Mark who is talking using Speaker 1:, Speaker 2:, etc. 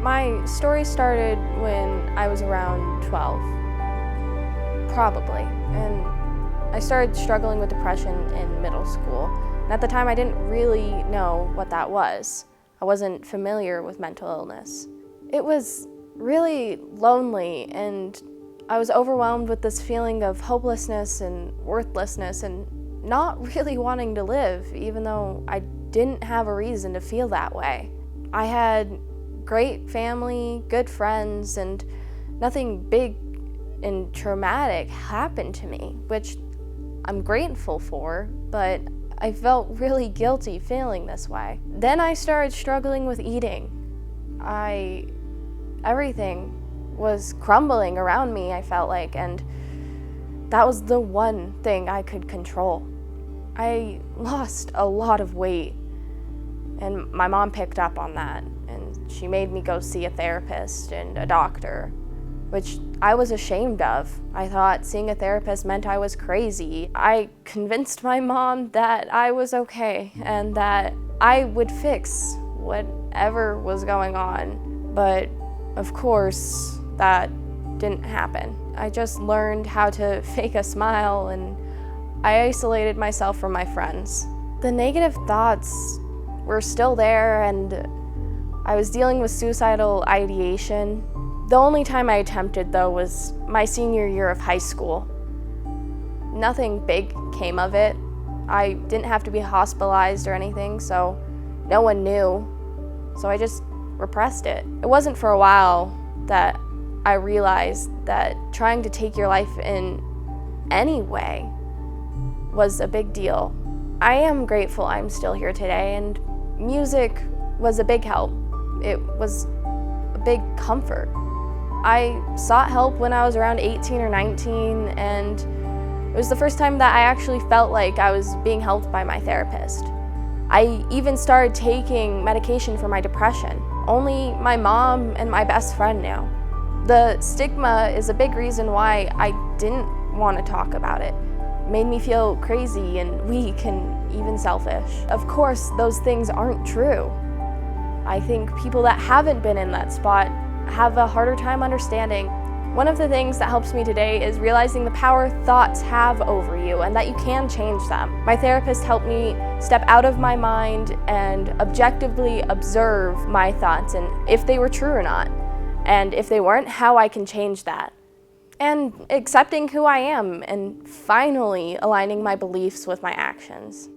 Speaker 1: My story started when I was around 12, probably, and I started struggling with depression in middle school. And at the time, I didn't really know what that was. I wasn't familiar with mental illness. It was really lonely, and I was overwhelmed with this feeling of hopelessness and worthlessness and not really wanting to live, even though I didn't have a reason to feel that way. I had great family, good friends, and nothing big and traumatic happened to me, which I'm grateful for, but I felt really guilty feeling this way. Then I started struggling with eating. Everything was crumbling around me, I felt like, and that was the one thing I could control. I lost a lot of weight, and my mom picked up on that, and she made me go see a therapist and a doctor, which I was ashamed of. I thought seeing a therapist meant I was crazy. I convinced my mom that I was okay and that I would fix whatever was going on. But of course, that didn't happen. I just learned how to fake a smile, and I isolated myself from my friends. The negative thoughts were still there, and I was dealing with suicidal ideation. The only time I attempted, though, was my senior year of high school. Nothing big came of it. I didn't have to be hospitalized or anything, so no one knew. So I just repressed it. It wasn't for a while that I realized that trying to take your life in any way was a big deal. I am grateful I'm still here today, and music was a big help. It was a big comfort. I sought help when I was around 18 or 19, and it was the first time that I actually felt like I was being helped by my therapist. I even started taking medication for my depression. Only my mom and my best friend knew. The stigma is a big reason why I didn't want to talk about it. It made me feel crazy and weak and even selfish. Of course, those things aren't true. I think people that haven't been in that spot have a harder time understanding. One of the things that helps me today is realizing the power thoughts have over you and that you can change them. My therapist helped me step out of my mind and objectively observe my thoughts and if they were true or not, and if they weren't, how I can change that. And accepting who I am and finally aligning my beliefs with my actions.